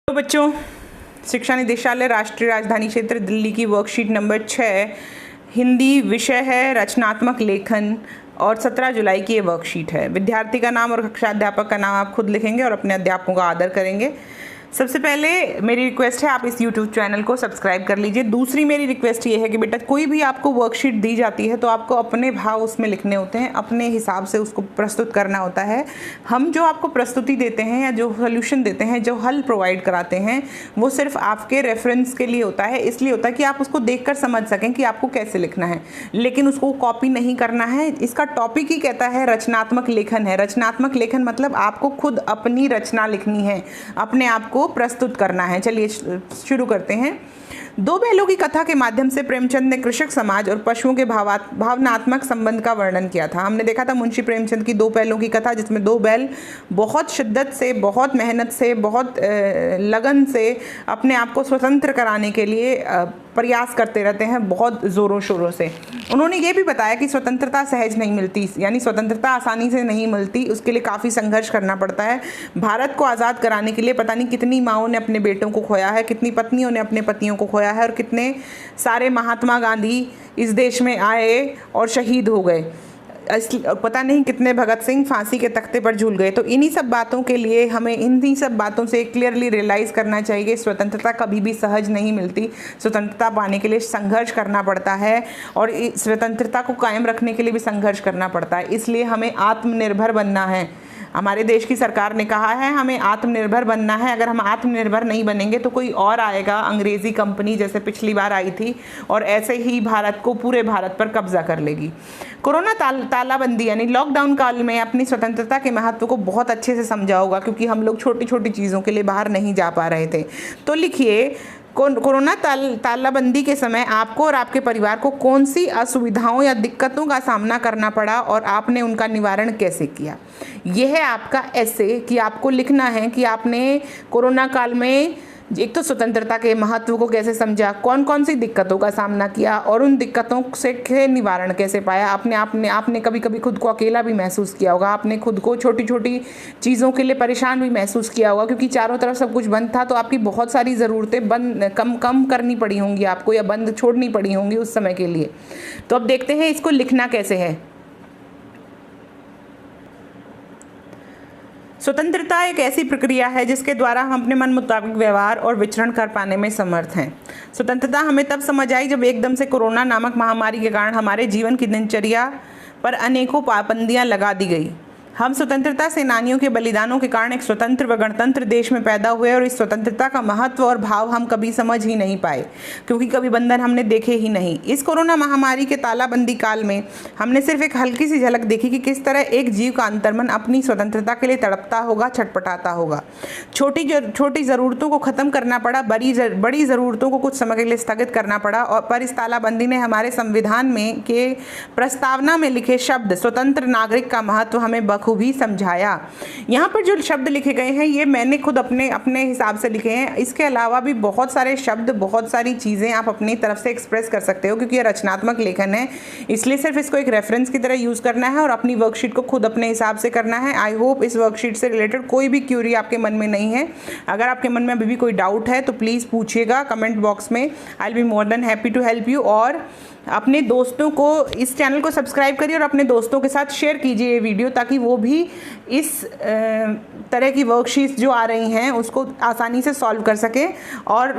तो बच्चों, शिक्षा निदेशालय राष्ट्रीय राजधानी क्षेत्र दिल्ली की वर्कशीट नंबर 6 हिंदी विषय है रचनात्मक लेखन और 17 जुलाई की ये वर्कशीट है। विद्यार्थी का नाम और कक्षा अध्यापक का नाम आप खुद लिखेंगे और अपने अध्यापकों का आदर करेंगे। सबसे पहले मेरी रिक्वेस्ट है आप इस YouTube चैनल को सब्सक्राइब कर लीजिए। दूसरी मेरी रिक्वेस्ट ये है कि बेटा कोई भी आपको वर्कशीट दी जाती है तो आपको अपने भाव उसमें लिखने होते हैं, अपने हिसाब से उसको प्रस्तुत करना होता है। हम जो आपको प्रस्तुति देते हैं या जो सोल्यूशन देते हैं, जो हल प्रोवाइड कराते हैं, वो सिर्फ आपके रेफरेंस के लिए होता है। इसलिए होता है कि आप उसको देख कर समझ सकें कि आपको कैसे लिखना है, लेकिन उसको कॉपी नहीं करना है। इसका टॉपिक ही कहता है रचनात्मक लेखन है। रचनात्मक लेखन मतलब आपको खुद अपनी रचना लिखनी है, अपने आप को प्रस्तुत करना है। चलिए शुरू करते हैं। दो बैलों की कथा के माध्यम से प्रेमचंद ने कृषक समाज और पशुओं के भावनात्मक संबंध का वर्णन किया था। हमने देखा था मुंशी प्रेमचंद की दो बैलों की कथा, जिसमें दो बैल बहुत शिद्दत से, बहुत मेहनत से, बहुत लगन से अपने आप को स्वतंत्र कराने के लिए प्रयास करते रहते हैं, बहुत ज़ोरों शोरों से। उन्होंने ये भी बताया कि स्वतंत्रता सहज नहीं मिलती, यानी स्वतंत्रता आसानी से नहीं मिलती, उसके लिए काफ़ी संघर्ष करना पड़ता है। भारत को आज़ाद कराने के लिए पता नहीं कितनी माँओं ने अपने बेटों को खोया है, कितनी पत्नियों ने अपने पतियों को खोया है, और कितने सारे महात्मा गांधी इस देश में आए और शहीद हो गए। पता नहीं कितने भगत सिंह फांसी के तख्ते पर झूल गए। तो इन्हीं सब बातों के लिए हमें इन्हीं सब बातों से क्लियरली रियलाइज़ करना चाहिए कि स्वतंत्रता कभी भी सहज नहीं मिलती। स्वतंत्रता पाने के लिए संघर्ष करना पड़ता है और स्वतंत्रता को कायम रखने के लिए भी संघर्ष करना पड़ता है। इसलिए हमें आत्मनिर्भर बनना है। हमारे देश की सरकार ने कहा है हमें आत्मनिर्भर बनना है। अगर हम आत्मनिर्भर नहीं बनेंगे तो कोई और आएगा, अंग्रेज़ी कंपनी जैसे पिछली बार आई थी, और ऐसे ही भारत को, पूरे भारत पर कब्जा कर लेगी। कोरोना तालाबंदी यानी लॉकडाउन काल में अपनी स्वतंत्रता के महत्व को बहुत अच्छे से समझा होगा, क्योंकि हम लोग छोटी छोटी चीज़ों के लिए बाहर नहीं जा पा रहे थे। तो लिखिए, कोरोना तालाबंदी के समय आपको और आपके परिवार को कौन सी असुविधाओं या दिक्कतों का सामना करना पड़ा और आपने उनका निवारण कैसे किया। यह है आपका ऐसे कि आपको लिखना है कि आपने कोरोना काल में एक तो स्वतंत्रता के महत्व को कैसे समझा, कौन कौन सी दिक्कतों का सामना किया और उन दिक्कतों से निवारण कैसे पाया। आपने कभी कभी खुद को अकेला भी महसूस किया होगा, आपने खुद को छोटी छोटी चीज़ों के लिए परेशान भी महसूस किया होगा, क्योंकि चारों तरफ सब कुछ बंद था। तो आपकी बहुत सारी ज़रूरतें कम करनी पड़ी होंगी आपको, या बंद छोड़नी पड़ी होंगी उस समय के लिए। तो अब देखते हैं इसको लिखना कैसे है। स्वतंत्रता एक ऐसी प्रक्रिया है जिसके द्वारा हम अपने मन मुताबिक व्यवहार और विचरण कर पाने में समर्थ हैं। स्वतंत्रता हमें तब समझ आई जब एकदम से कोरोना नामक महामारी के कारण हमारे जीवन की दिनचर्या पर अनेकों पाबंदियां लगा दी गई। हम स्वतंत्रता सेनानियों के बलिदानों के कारण एक स्वतंत्र व गणतंत्र देश में पैदा हुए, और इस स्वतंत्रता का महत्व और भाव हम कभी समझ ही नहीं पाए, क्योंकि कभी बंधन हमने देखे ही नहीं। इस कोरोना महामारी के तालाबंदी काल में हमने सिर्फ एक हल्की सी झलक देखी कि किस तरह एक जीव का अंतर्मन अपनी स्वतंत्रता के लिए तड़पता होगा, छटपटाता होगा। छोटी ज़रूरतों को ख़त्म करना पड़ा, बड़ी ज़रूरतों को कुछ समय के लिए स्थगित करना पड़ा। और पर इस तालाबंदी ने हमारे संविधान में के प्रस्तावना में लिखे शब्द स्वतंत्र नागरिक का महत्व हमें भी समझाया। यहाँ पर जो शब्द लिखे गए हैं ये मैंने खुद अपने हिसाब से लिखे हैं। इसके अलावा भी बहुत सारे शब्द, बहुत सारी चीज़ें आप अपनी तरफ से एक्सप्रेस कर सकते हो, क्योंकि ये रचनात्मक लेखन है। इसलिए सिर्फ इसको एक रेफरेंस की तरह यूज़ करना है और अपनी वर्कशीट को खुद अपने हिसाब से करना है। आई होप इस वर्कशीट से रिलेटेड कोई भी क्यूरी आपके मन में नहीं है। अगर आपके मन में अभी भी कोई डाउट है तो प्लीज़ पूछिएगा कमेंट बॉक्स में। I will be more than happy to help you. और अपने दोस्तों को, इस चैनल को सब्सक्राइब करिए और अपने दोस्तों के साथ शेयर कीजिए ये वीडियो, ताकि वो भी इस तरह की वर्कशीट्स जो आ रही हैं उसको आसानी से सॉल्व कर सकें और